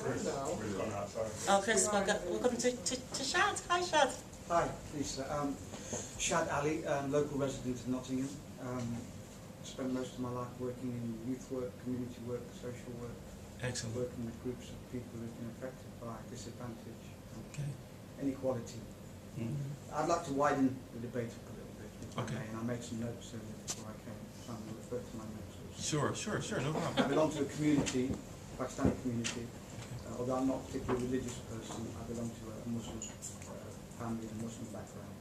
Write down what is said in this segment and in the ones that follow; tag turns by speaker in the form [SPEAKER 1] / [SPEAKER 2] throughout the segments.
[SPEAKER 1] Chris, welcome to Shad. Hi, Shad.
[SPEAKER 2] Hi, Lisa. Shad Ali, local resident of Nottingham. Spent most of my life working in youth work, community work, social work.
[SPEAKER 3] Excellent.
[SPEAKER 2] Working with groups of people who've been affected by disadvantage and inequality. I'd like to widen the debate up a little bit, if I may, and I made some notes earlier before I came, so I'm going to refer to my notes.
[SPEAKER 3] Sure, no problem.
[SPEAKER 2] I belong to a community, Pakistani community. Although I'm not a particularly religious person, I belong to a Muslim family and Muslim background.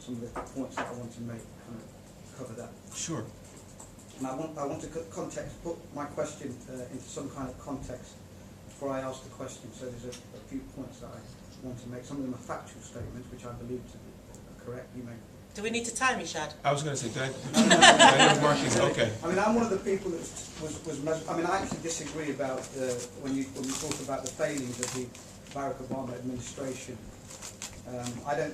[SPEAKER 2] So some of the points that I want to make kind of cover that.
[SPEAKER 3] Sure.
[SPEAKER 2] And I want to put my question into some kind of context before I ask the question. So there's a few points that I want to make. Some of them are factual statements, which I believe to be correct. You may.
[SPEAKER 1] Do we need to time you, Shad?
[SPEAKER 3] I was going to say, okay.
[SPEAKER 2] I mean, I'm one of the people that I mean, I actually disagree about when you talk about the failings of the Barack Obama administration. I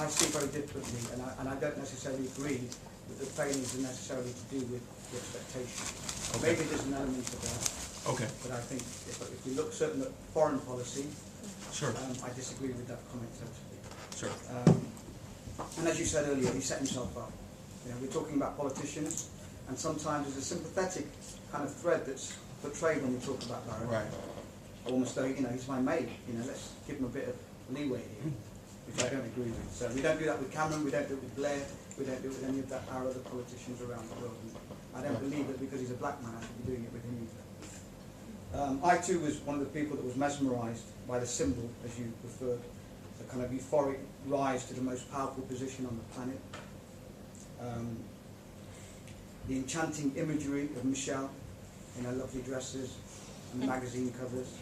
[SPEAKER 2] see very differently, and I don't necessarily agree that the failings are necessarily to do with the expectation. Maybe there's an element of that. But I think if you look certainly at foreign policy, I disagree with that comment totally. And as you said earlier, he set himself up. You know, we're talking about politicians, and sometimes there's a sympathetic kind of thread that's portrayed when we talk about Barack.
[SPEAKER 3] Right.
[SPEAKER 2] Almost though, you know, he's my mate. You know, let's give him a bit of leeway here, which I don't agree with. So we don't do that with Cameron. We don't do it with Blair. We don't do it with any of our other politicians around the world. And I don't believe that because he's a black man, I should be doing it with him either. I too was one of the people that was mesmerised by the symbol, as you referred. The kind of euphoric rise to the most powerful position on the planet. The enchanting imagery of Michelle in her lovely dresses and magazine covers.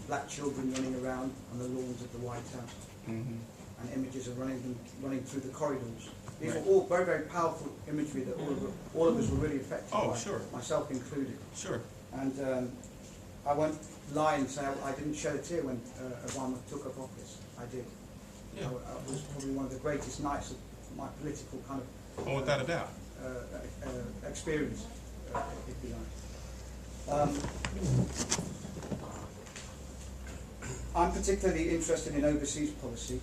[SPEAKER 2] Black children running around on the lawns of the White House. And images of running through the corridors. These were all very, very powerful imagery that all of us were really affected by, myself included. And I won't lie and say I didn't shed a tear when Obama took up office. I did. It was probably one of the greatest nights of my political kind of
[SPEAKER 3] without a doubt.
[SPEAKER 2] Experience, if you like. I'm particularly interested in overseas policy.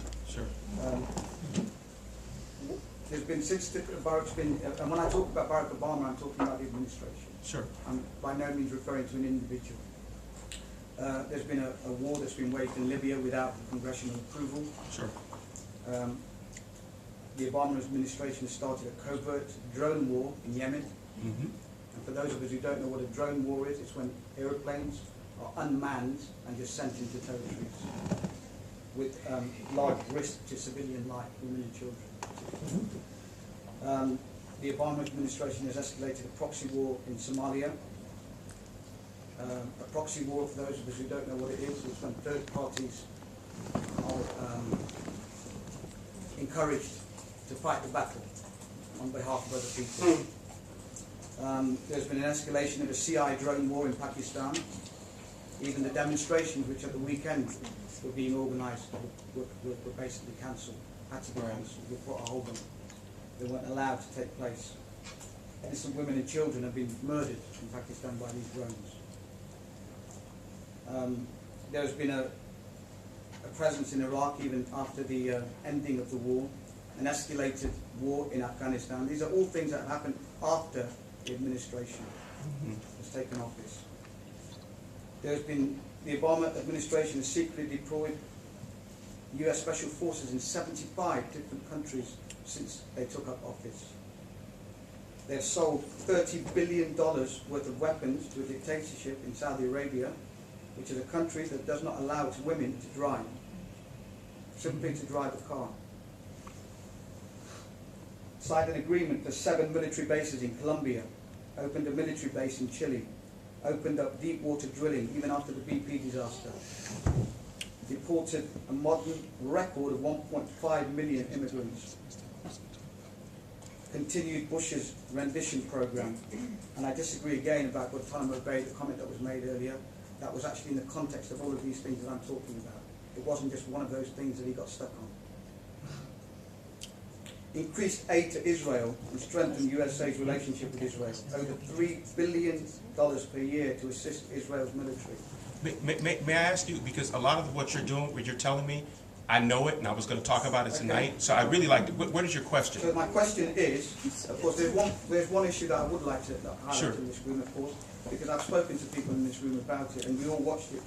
[SPEAKER 2] There's been since Barack's been, and when I talk about Barack Obama, I'm talking about the administration. I'm by no means referring to an individual. There's been a war that's been waged in Libya without congressional approval. The Obama administration has started a covert drone war in Yemen. And for those of us who don't know what a drone war is, it's when aeroplanes are unmanned and just sent into territories with large risk to civilian life, women and children. The Obama administration has escalated a proxy war in Somalia. A proxy war, for those of us who don't know what it is when third parties are encouraged to fight the battle on behalf of other people. There's been an escalation of a CI drone war in Pakistan. Even the demonstrations which at the weekend were being organised were basically cancelled, had to be cancelled, we put a hold on them. They weren't allowed to take place. Innocent women and children have been murdered in Pakistan by these drones. There's been a presence in Iraq even after the ending of the war, an escalated war in Afghanistan. These are all things that happened after the administration has taken office. There's been, the Obama administration has secretly deployed US Special Forces in 75 different countries since they took up office. They've sold $30 billion worth of weapons to a dictatorship in Saudi Arabia, which is a country that does not allow its women to drive, simply to drive a car. Signed an agreement for 7 military bases in Colombia, opened a military base in Chile, opened up deep water drilling even after the BP disaster, deported a modern record of 1.5 million immigrants, continued Bush's rendition program, and I disagree again about Guantanamo Bay, the comment that was made earlier. That was actually in the context of all of these things that I'm talking about. It wasn't just one of those things that he got stuck on. increased aid to Israel and strengthened USA's relationship with Israel. Over $3 billion per year to assist Israel's military.
[SPEAKER 3] May I ask you, because a lot of what you're doing, what you're telling me, I know it, and I was going to talk about it tonight, so I really like to, what is your question?
[SPEAKER 2] So my question is, of course, there's one issue that I would like to highlight in this room, of course, because I've spoken to people in this room about it, and we all watched it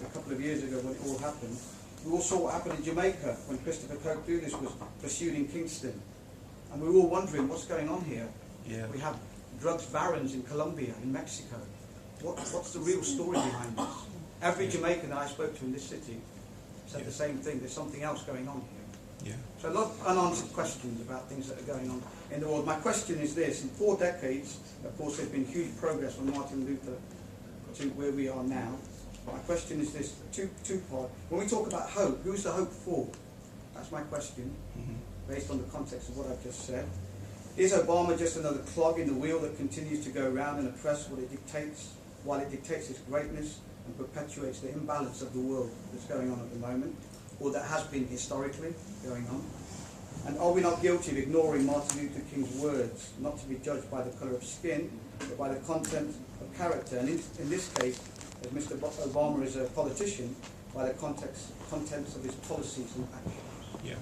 [SPEAKER 2] a couple of years ago when it all happened. We all saw what happened in Jamaica when Christopher Coke Dudas was pursued in Kingston, and we were all wondering what's going on here.
[SPEAKER 3] Yeah.
[SPEAKER 2] We have drugs barons in Colombia, in Mexico. What's the real story behind this? Every Jamaican that I spoke to in this city said the same thing. There's something else going on here.
[SPEAKER 3] Yeah.
[SPEAKER 2] So a lot of unanswered questions about things that are going on in the world. My question is this: in 4 decades, of course, there's been huge progress from Martin Luther to where we are now. My question is this: two-part. When we talk about hope, who is the hope for? That's my question, based on the context of what I've just said. Is Obama just another clog in the wheel that continues to go round and oppress what it dictates, while it dictates its greatness and perpetuates the imbalance of the world that's going on at the moment, or that has been historically going on? And are we not guilty of ignoring Martin Luther King's words, not to be judged by the colour of skin, but by the content of character? And in this case, as Mr. Obama is a politician, by the contents of his policies and actions.
[SPEAKER 3] Yeah.